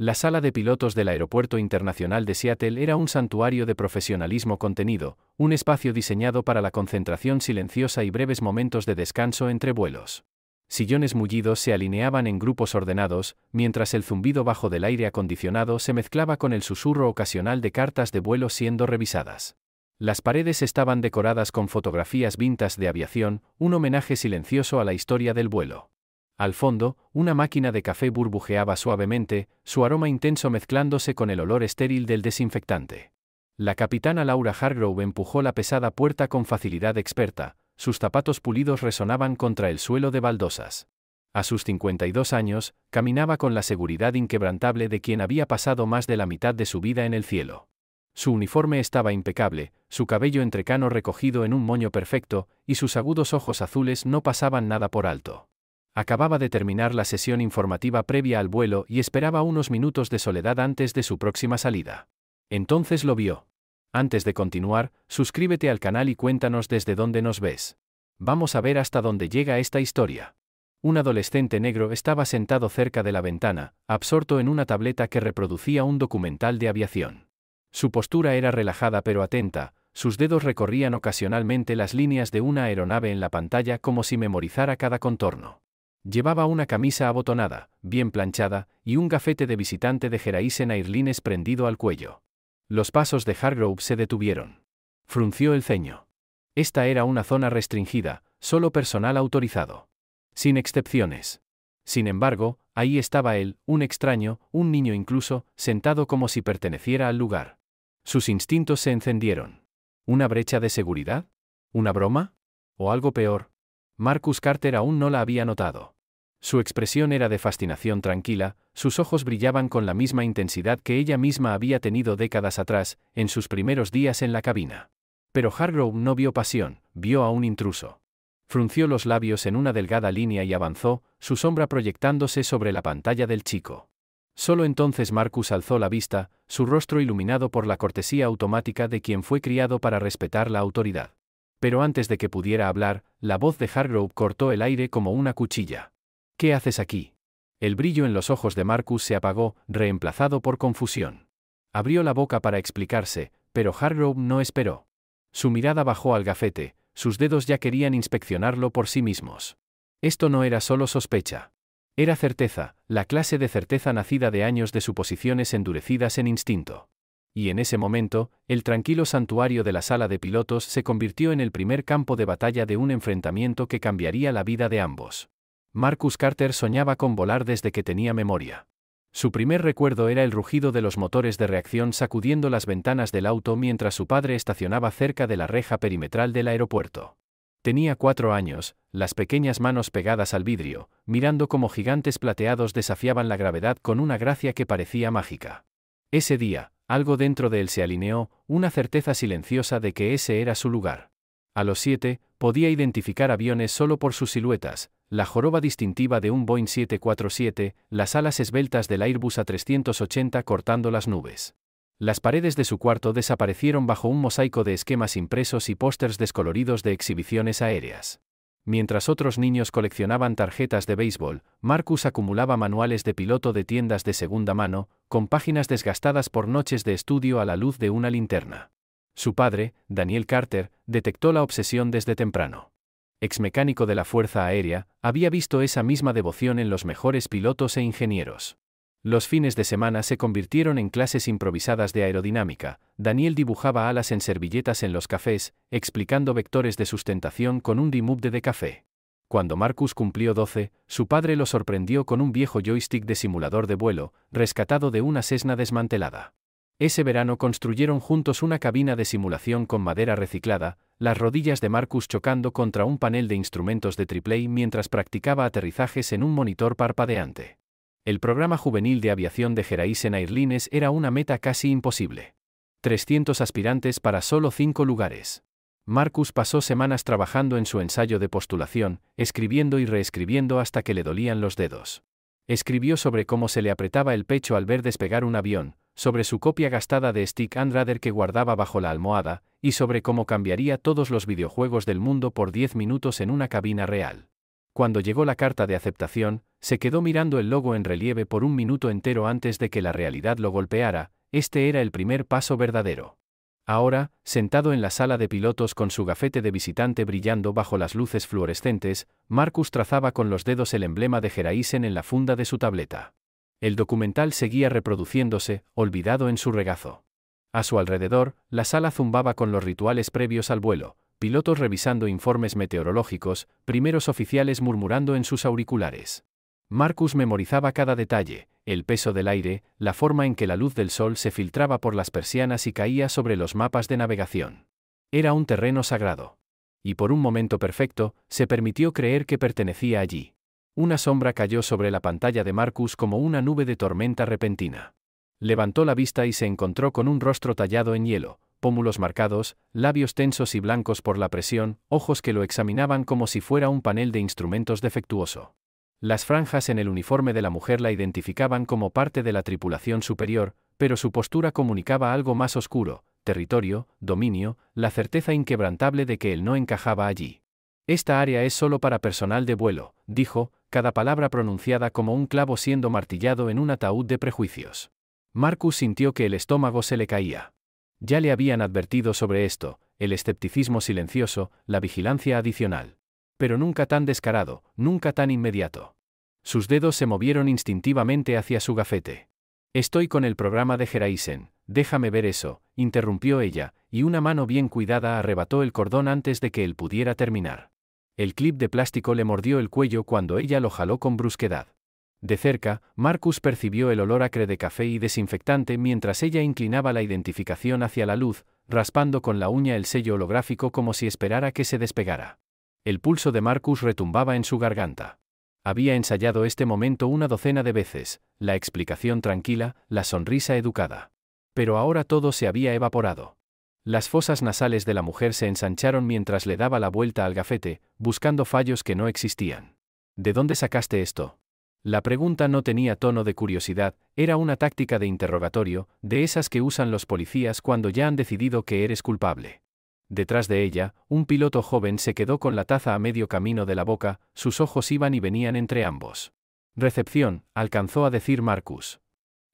La sala de pilotos del Aeropuerto Internacional de Seattle era un santuario de profesionalismo contenido, un espacio diseñado para la concentración silenciosa y breves momentos de descanso entre vuelos. Sillones mullidos se alineaban en grupos ordenados, mientras el zumbido bajo del aire acondicionado se mezclaba con el susurro ocasional de cartas de vuelo siendo revisadas. Las paredes estaban decoradas con fotografías vintage de aviación, un homenaje silencioso a la historia del vuelo. Al fondo, una máquina de café burbujeaba suavemente, su aroma intenso mezclándose con el olor estéril del desinfectante. La capitana Laura Hargrove empujó la pesada puerta con facilidad experta, sus zapatos pulidos resonaban contra el suelo de baldosas. A sus 52 años, caminaba con la seguridad inquebrantable de quien había pasado más de la mitad de su vida en el cielo. Su uniforme estaba impecable, su cabello entrecano recogido en un moño perfecto, y sus agudos ojos azules no pasaban nada por alto. Acababa de terminar la sesión informativa previa al vuelo y esperaba unos minutos de soledad antes de su próxima salida. Entonces lo vio. Antes de continuar, suscríbete al canal y cuéntanos desde dónde nos ves. Vamos a ver hasta dónde llega esta historia. Un adolescente negro estaba sentado cerca de la ventana, absorto en una tableta que reproducía un documental de aviación. Su postura era relajada pero atenta, sus dedos recorrían ocasionalmente las líneas de una aeronave en la pantalla como si memorizara cada contorno. Llevaba una camisa abotonada, bien planchada, y un gafete de visitante de Horizon Airlines prendido al cuello. Los pasos de Hargrove se detuvieron. Frunció el ceño. Esta era una zona restringida, solo personal autorizado. Sin excepciones. Sin embargo, ahí estaba él, un extraño, un niño incluso, sentado como si perteneciera al lugar. Sus instintos se encendieron. ¿Una brecha de seguridad? ¿Una broma? ¿O algo peor? Marcus Carter aún no la había notado. Su expresión era de fascinación tranquila, sus ojos brillaban con la misma intensidad que ella misma había tenido décadas atrás, en sus primeros días en la cabina. Pero Hargrove no vio pasión, vio a un intruso. Frunció los labios en una delgada línea y avanzó, su sombra proyectándose sobre la pantalla del chico. Solo entonces Marcus alzó la vista, su rostro iluminado por la cortesía automática de quien fue criado para respetar la autoridad. Pero antes de que pudiera hablar, la voz de Hargrove cortó el aire como una cuchilla. ¿Qué haces aquí? El brillo en los ojos de Marcus se apagó, reemplazado por confusión. Abrió la boca para explicarse, pero Hargrove no esperó. Su mirada bajó al gafete, sus dedos ya querían inspeccionarlo por sí mismos. Esto no era solo sospecha. Era certeza, la clase de certeza nacida de años de suposiciones endurecidas en instinto. Y en ese momento, el tranquilo santuario de la sala de pilotos se convirtió en el primer campo de batalla de un enfrentamiento que cambiaría la vida de ambos. Marcus Carter soñaba con volar desde que tenía memoria. Su primer recuerdo era el rugido de los motores de reacción sacudiendo las ventanas del auto mientras su padre estacionaba cerca de la reja perimetral del aeropuerto. Tenía 4 años, las pequeñas manos pegadas al vidrio, mirando cómo gigantes plateados desafiaban la gravedad con una gracia que parecía mágica. Ese día, algo dentro de él se alineó, una certeza silenciosa de que ese era su lugar. A los 7, podía identificar aviones solo por sus siluetas, la joroba distintiva de un Boeing 747, las alas esbeltas del Airbus A380 cortando las nubes. Las paredes de su cuarto desaparecieron bajo un mosaico de esquemas impresos y pósters descoloridos de exhibiciones aéreas. Mientras otros niños coleccionaban tarjetas de béisbol, Marcus acumulaba manuales de piloto de tiendas de segunda mano, con páginas desgastadas por noches de estudio a la luz de una linterna. Su padre, Daniel Carter, detectó la obsesión desde temprano. Exmecánico de la Fuerza Aérea, había visto esa misma devoción en los mejores pilotos e ingenieros. Los fines de semana se convirtieron en clases improvisadas de aerodinámica. Daniel dibujaba alas en servilletas en los cafés, explicando vectores de sustentación con un dimubde de café. Cuando Marcus cumplió 12, su padre lo sorprendió con un viejo joystick de simulador de vuelo, rescatado de una Cessna desmantelada. Ese verano construyeron juntos una cabina de simulación con madera reciclada, las rodillas de Marcus chocando contra un panel de instrumentos de AAA mientras practicaba aterrizajes en un monitor parpadeante. El programa juvenil de aviación de Horizon Airlines era una meta casi imposible. 300 aspirantes para solo 5 lugares. Marcus pasó semanas trabajando en su ensayo de postulación, escribiendo y reescribiendo hasta que le dolían los dedos. Escribió sobre cómo se le apretaba el pecho al ver despegar un avión, sobre su copia gastada de Stick and Rudder que guardaba bajo la almohada, y sobre cómo cambiaría todos los videojuegos del mundo por 10 minutos en una cabina real. Cuando llegó la carta de aceptación, se quedó mirando el logo en relieve por un minuto entero antes de que la realidad lo golpeara. Este era el primer paso verdadero. Ahora, sentado en la sala de pilotos con su gafete de visitante brillando bajo las luces fluorescentes, Marcus trazaba con los dedos el emblema de Geraisen en la funda de su tableta. El documental seguía reproduciéndose, olvidado en su regazo. A su alrededor, la sala zumbaba con los rituales previos al vuelo, pilotos revisando informes meteorológicos, primeros oficiales murmurando en sus auriculares. Marcus memorizaba cada detalle, el peso del aire, la forma en que la luz del sol se filtraba por las persianas y caía sobre los mapas de navegación. Era un terreno sagrado. Y por un momento perfecto, se permitió creer que pertenecía allí. Una sombra cayó sobre la pantalla de Marcus como una nube de tormenta repentina. Levantó la vista y se encontró con un rostro tallado en hielo, pómulos marcados, labios tensos y blancos por la presión, ojos que lo examinaban como si fuera un panel de instrumentos defectuoso. Las franjas en el uniforme de la mujer la identificaban como parte de la tripulación superior, pero su postura comunicaba algo más oscuro: territorio, dominio, la certeza inquebrantable de que él no encajaba allí. Esta área es solo para personal de vuelo, dijo, cada palabra pronunciada como un clavo siendo martillado en un ataúd de prejuicios. Marcus sintió que el estómago se le caía. Ya le habían advertido sobre esto, el escepticismo silencioso, la vigilancia adicional. Pero nunca tan descarado, nunca tan inmediato. Sus dedos se movieron instintivamente hacia su gafete. «Estoy con el programa de Geraisen, déjame ver eso», interrumpió ella, y una mano bien cuidada arrebató el cordón antes de que él pudiera terminar. El clip de plástico le mordió el cuello cuando ella lo jaló con brusquedad. De cerca, Marcus percibió el olor acre de café y desinfectante mientras ella inclinaba la identificación hacia la luz, raspando con la uña el sello holográfico como si esperara que se despegara. El pulso de Marcus retumbaba en su garganta. Había ensayado este momento una docena de veces, la explicación tranquila, la sonrisa educada. Pero ahora todo se había evaporado. Las fosas nasales de la mujer se ensancharon mientras le daba la vuelta al gafete, buscando fallos que no existían. ¿De dónde sacaste esto? La pregunta no tenía tono de curiosidad, era una táctica de interrogatorio, de esas que usan los policías cuando ya han decidido que eres culpable. Detrás de ella, un piloto joven se quedó con la taza a medio camino de la boca, sus ojos iban y venían entre ambos. «Recepción», alcanzó a decir Marcus.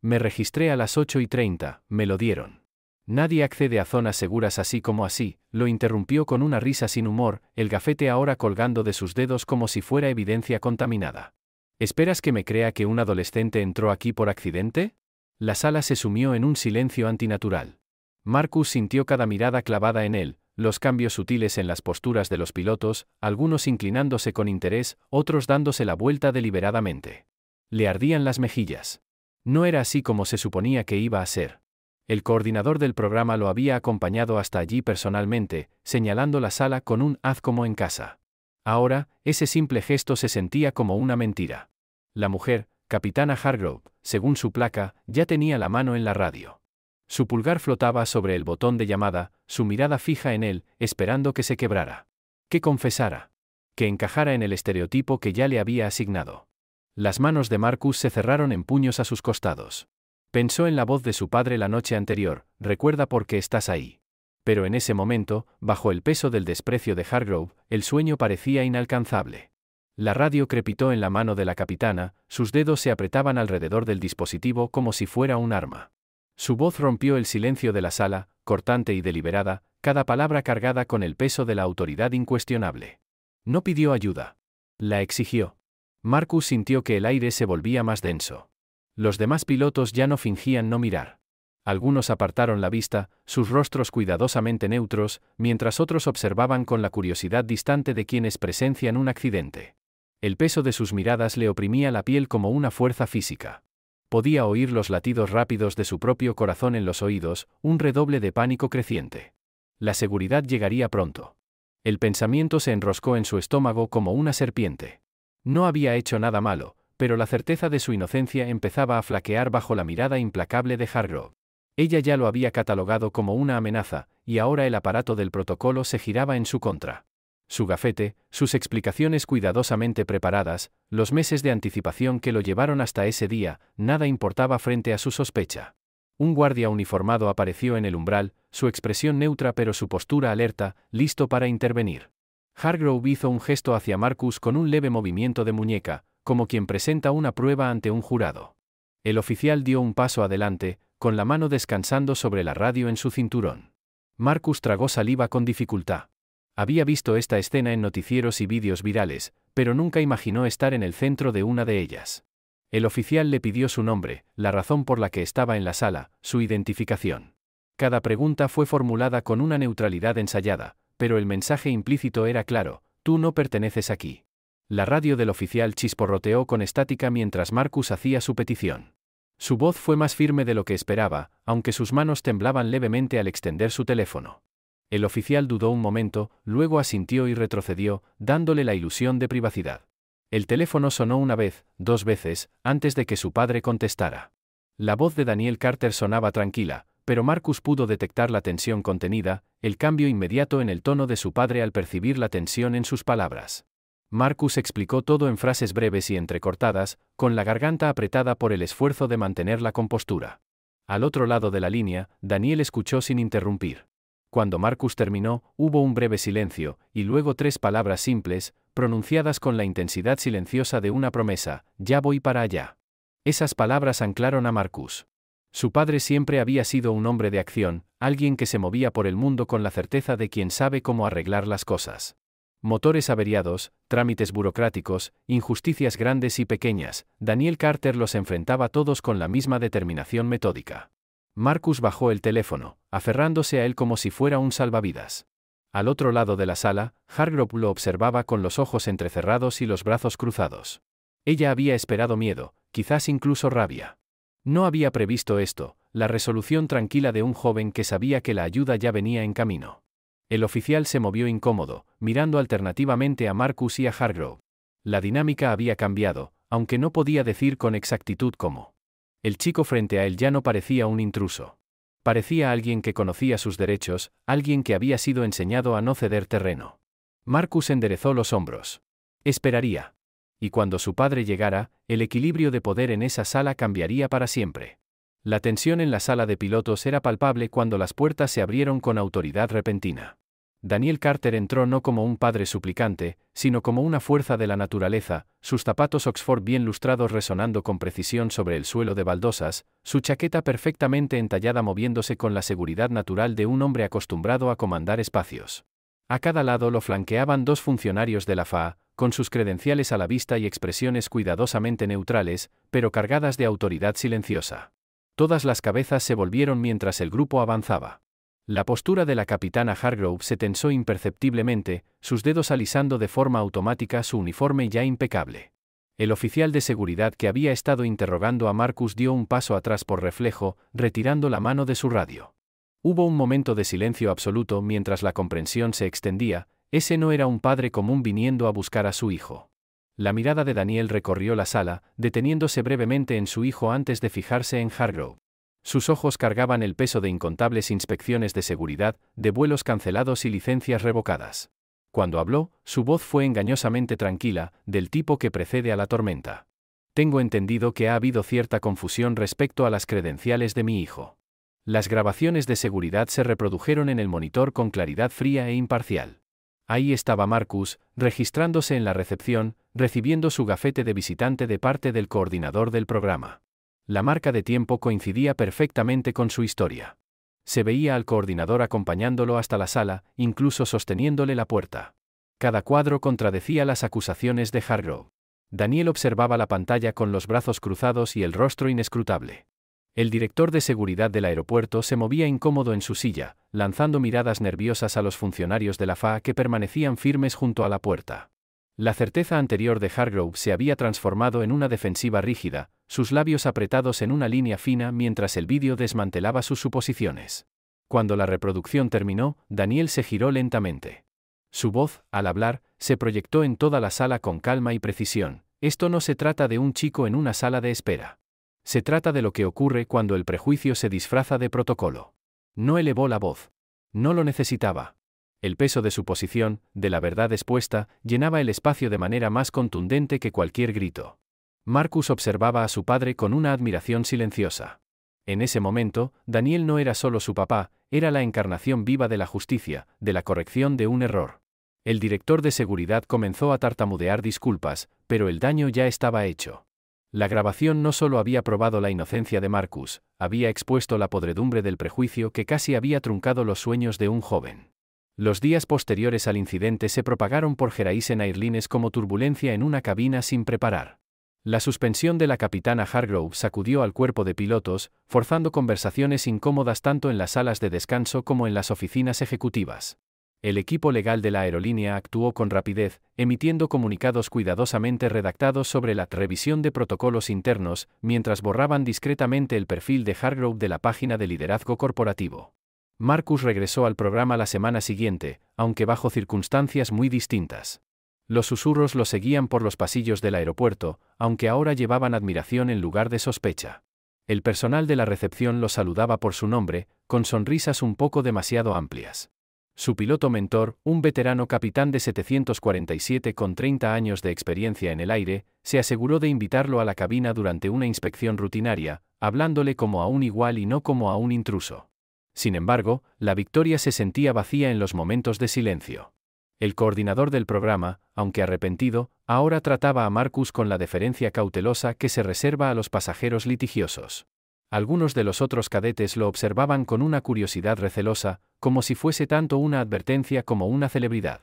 «Me registré a las 8:30, me lo dieron». «Nadie accede a zonas seguras así como así», lo interrumpió con una risa sin humor, el gafete ahora colgando de sus dedos como si fuera evidencia contaminada. «¿Esperas que me crea que un adolescente entró aquí por accidente?» La sala se sumió en un silencio antinatural. Marcus sintió cada mirada clavada en él, los cambios sutiles en las posturas de los pilotos, algunos inclinándose con interés, otros dándose la vuelta deliberadamente. Le ardían las mejillas. No era así como se suponía que iba a ser. El coordinador del programa lo había acompañado hasta allí personalmente, señalando la sala con un «haz como en casa». Ahora, ese simple gesto se sentía como una mentira. La mujer, Capitana Hargrove, según su placa, ya tenía la mano en la radio. Su pulgar flotaba sobre el botón de llamada, su mirada fija en él, esperando que se quebrara. Que confesara. Que encajara en el estereotipo que ya le había asignado. Las manos de Marcus se cerraron en puños a sus costados. Pensó en la voz de su padre la noche anterior: «Recuerda por qué estás ahí». Pero en ese momento, bajo el peso del desprecio de Hargrove, el sueño parecía inalcanzable. La radio crepitó en la mano de la capitana, sus dedos se apretaban alrededor del dispositivo como si fuera un arma. Su voz rompió el silencio de la sala, cortante y deliberada, cada palabra cargada con el peso de la autoridad incuestionable. No pidió ayuda. La exigió. Marcus sintió que el aire se volvía más denso. Los demás pilotos ya no fingían no mirar. Algunos apartaron la vista, sus rostros cuidadosamente neutros, mientras otros observaban con la curiosidad distante de quienes presencian un accidente. El peso de sus miradas le oprimía la piel como una fuerza física. Podía oír los latidos rápidos de su propio corazón en los oídos, un redoble de pánico creciente. La seguridad llegaría pronto. El pensamiento se enroscó en su estómago como una serpiente. No había hecho nada malo, pero la certeza de su inocencia empezaba a flaquear bajo la mirada implacable de Hargrove. Ella ya lo había catalogado como una amenaza, y ahora el aparato del protocolo se giraba en su contra. Su gafete, sus explicaciones cuidadosamente preparadas, los meses de anticipación que lo llevaron hasta ese día, nada importaba frente a su sospecha. Un guardia uniformado apareció en el umbral, su expresión neutra pero su postura alerta, listo para intervenir. Hargrove hizo un gesto hacia Marcus con un leve movimiento de muñeca, como quien presenta una prueba ante un jurado. El oficial dio un paso adelante, con la mano descansando sobre la radio en su cinturón. Marcus tragó saliva con dificultad. Había visto esta escena en noticieros y vídeos virales, pero nunca imaginó estar en el centro de una de ellas. El oficial le pidió su nombre, la razón por la que estaba en la sala, su identificación. Cada pregunta fue formulada con una neutralidad ensayada, pero el mensaje implícito era claro: tú no perteneces aquí. La radio del oficial chisporroteó con estática mientras Marcus hacía su petición. Su voz fue más firme de lo que esperaba, aunque sus manos temblaban levemente al extender su teléfono. El oficial dudó un momento, luego asintió y retrocedió, dándole la ilusión de privacidad. El teléfono sonó una vez, 2 veces, antes de que su padre contestara. La voz de Daniel Carter sonaba tranquila, pero Marcus pudo detectar la tensión contenida, el cambio inmediato en el tono de su padre al percibir la tensión en sus palabras. Marcus explicó todo en frases breves y entrecortadas, con la garganta apretada por el esfuerzo de mantener la compostura. Al otro lado de la línea, Daniel escuchó sin interrumpir. Cuando Marcus terminó, hubo un breve silencio, y luego 3 palabras simples, pronunciadas con la intensidad silenciosa de una promesa: ya voy para allá. Esas palabras anclaron a Marcus. Su padre siempre había sido un hombre de acción, alguien que se movía por el mundo con la certeza de quien sabe cómo arreglar las cosas. Motores averiados, trámites burocráticos, injusticias grandes y pequeñas, Daniel Carter los enfrentaba todos con la misma determinación metódica. Marcus bajó el teléfono, aferrándose a él como si fuera un salvavidas. Al otro lado de la sala, Hargrove lo observaba con los ojos entrecerrados y los brazos cruzados. Ella había esperado miedo, quizás incluso rabia. No había previsto esto, la resolución tranquila de un joven que sabía que la ayuda ya venía en camino. El oficial se movió incómodo, mirando alternativamente a Marcus y a Hargrove. La dinámica había cambiado, aunque no podía decir con exactitud cómo. El chico frente a él ya no parecía un intruso. Parecía alguien que conocía sus derechos, alguien que había sido enseñado a no ceder terreno. Marcus enderezó los hombros. Esperaría. Y cuando su padre llegara, el equilibrio de poder en esa sala cambiaría para siempre. La tensión en la sala de pilotos era palpable cuando las puertas se abrieron con autoridad repentina. Daniel Carter entró no como un padre suplicante, sino como una fuerza de la naturaleza, sus zapatos Oxford bien lustrados resonando con precisión sobre el suelo de baldosas, su chaqueta perfectamente entallada moviéndose con la seguridad natural de un hombre acostumbrado a comandar espacios. A cada lado lo flanqueaban 2 funcionarios de la FAA, con sus credenciales a la vista y expresiones cuidadosamente neutrales, pero cargadas de autoridad silenciosa. Todas las cabezas se volvieron mientras el grupo avanzaba. La postura de la capitana Hargrove se tensó imperceptiblemente, sus dedos alisando de forma automática su uniforme ya impecable. El oficial de seguridad que había estado interrogando a Marcus dio un paso atrás por reflejo, retirando la mano de su radio. Hubo un momento de silencio absoluto mientras la comprensión se extendía: ese no era un padre común viniendo a buscar a su hijo. La mirada de Daniel recorrió la sala, deteniéndose brevemente en su hijo antes de fijarse en Hargrove. Sus ojos cargaban el peso de incontables inspecciones de seguridad, de vuelos cancelados y licencias revocadas. Cuando habló, su voz fue engañosamente tranquila, del tipo que precede a la tormenta. Tengo entendido que ha habido cierta confusión respecto a las credenciales de mi hijo. Las grabaciones de seguridad se reprodujeron en el monitor con claridad fría e imparcial. Ahí estaba Marcus, registrándose en la recepción, recibiendo su gafete de visitante de parte del coordinador del programa. La marca de tiempo coincidía perfectamente con su historia. Se veía al coordinador acompañándolo hasta la sala, incluso sosteniéndole la puerta. Cada cuadro contradecía las acusaciones de Hargrove. Daniel observaba la pantalla con los brazos cruzados y el rostro inescrutable. El director de seguridad del aeropuerto se movía incómodo en su silla, lanzando miradas nerviosas a los funcionarios de la FAA que permanecían firmes junto a la puerta. La certeza anterior de Hargrove se había transformado en una defensiva rígida, sus labios apretados en una línea fina mientras el vídeo desmantelaba sus suposiciones. Cuando la reproducción terminó, Daniel se giró lentamente. Su voz, al hablar, se proyectó en toda la sala con calma y precisión: esto no se trata de un chico en una sala de espera. Se trata de lo que ocurre cuando el prejuicio se disfraza de protocolo. No elevó la voz. No lo necesitaba. El peso de su posición, de la verdad expuesta, llenaba el espacio de manera más contundente que cualquier grito. Marcus observaba a su padre con una admiración silenciosa. En ese momento, Daniel no era solo su papá, era la encarnación viva de la justicia, de la corrección de un error. El director de seguridad comenzó a tartamudear disculpas, pero el daño ya estaba hecho. La grabación no solo había probado la inocencia de Marcus, había expuesto la podredumbre del prejuicio que casi había truncado los sueños de un joven. Los días posteriores al incidente se propagaron por Horizon Airlines como turbulencia en una cabina sin preparar. La suspensión de la capitana Hargrove sacudió al cuerpo de pilotos, forzando conversaciones incómodas tanto en las salas de descanso como en las oficinas ejecutivas. El equipo legal de la aerolínea actuó con rapidez, emitiendo comunicados cuidadosamente redactados sobre la revisión de protocolos internos, mientras borraban discretamente el perfil de Hargrove de la página de liderazgo corporativo. Marcus regresó al programa la semana siguiente, aunque bajo circunstancias muy distintas. Los susurros lo seguían por los pasillos del aeropuerto, aunque ahora llevaban admiración en lugar de sospecha. El personal de la recepción lo saludaba por su nombre, con sonrisas un poco demasiado amplias. Su piloto mentor, un veterano capitán de 747 con 30 años de experiencia en el aire, se aseguró de invitarlo a la cabina durante una inspección rutinaria, hablándole como a un igual y no como a un intruso. Sin embargo, la victoria se sentía vacía en los momentos de silencio. El coordinador del programa, aunque arrepentido, ahora trataba a Marcus con la deferencia cautelosa que se reserva a los pasajeros litigiosos. Algunos de los otros cadetes lo observaban con una curiosidad recelosa, como si fuese tanto una advertencia como una celebridad.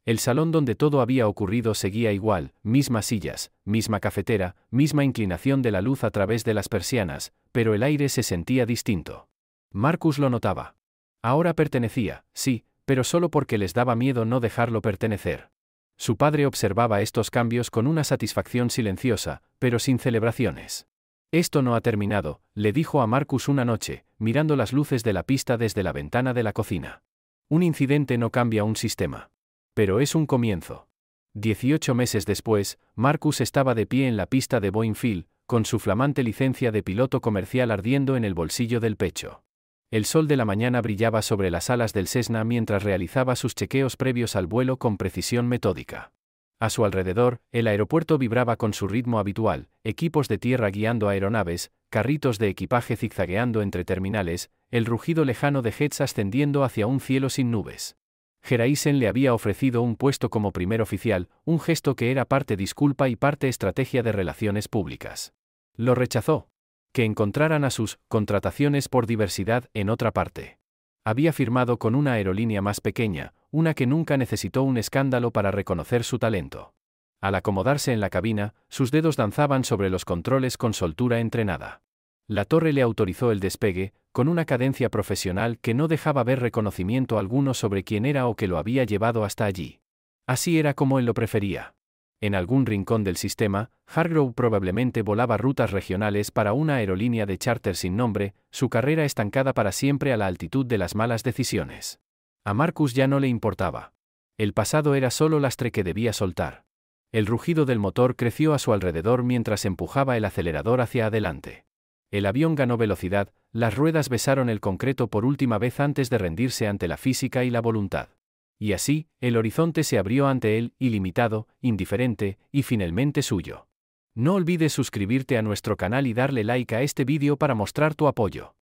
El salón donde todo había ocurrido seguía igual, mismas sillas, misma cafetera, misma inclinación de la luz a través de las persianas, pero el aire se sentía distinto. Marcus lo notaba. Ahora pertenecía, sí, pero solo porque les daba miedo no dejarlo pertenecer. Su padre observaba estos cambios con una satisfacción silenciosa, pero sin celebraciones. «Esto no ha terminado», le dijo a Marcus una noche, mirando las luces de la pista desde la ventana de la cocina. «Un incidente no cambia un sistema. Pero es un comienzo». 18 meses después, Marcus estaba de pie en la pista de Boeing Field, con su flamante licencia de piloto comercial ardiendo en el bolsillo del pecho. El sol de la mañana brillaba sobre las alas del Cessna mientras realizaba sus chequeos previos al vuelo con precisión metódica. A su alrededor, el aeropuerto vibraba con su ritmo habitual, equipos de tierra guiando aeronaves, carritos de equipaje zigzagueando entre terminales, el rugido lejano de jets ascendiendo hacia un cielo sin nubes. Horizon le había ofrecido un puesto como primer oficial, un gesto que era parte disculpa y parte estrategia de relaciones públicas. Lo rechazó. Que encontraran a sus contrataciones por diversidad en otra parte. Había firmado con una aerolínea más pequeña, una que nunca necesitó un escándalo para reconocer su talento. Al acomodarse en la cabina, sus dedos danzaban sobre los controles con soltura entrenada. La torre le autorizó el despegue, con una cadencia profesional que no dejaba ver reconocimiento alguno sobre quién era o que lo había llevado hasta allí. Así era como él lo prefería. En algún rincón del sistema, Hargrove probablemente volaba rutas regionales para una aerolínea de charter sin nombre, su carrera estancada para siempre a la altitud de las malas decisiones. A Marcus ya no le importaba. El pasado era solo lastre que debía soltar. El rugido del motor creció a su alrededor mientras empujaba el acelerador hacia adelante. El avión ganó velocidad, las ruedas besaron el concreto por última vez antes de rendirse ante la física y la voluntad. Y así, el horizonte se abrió ante él, ilimitado, indiferente, y finalmente suyo. No olvides suscribirte a nuestro canal y darle like a este vídeo para mostrar tu apoyo.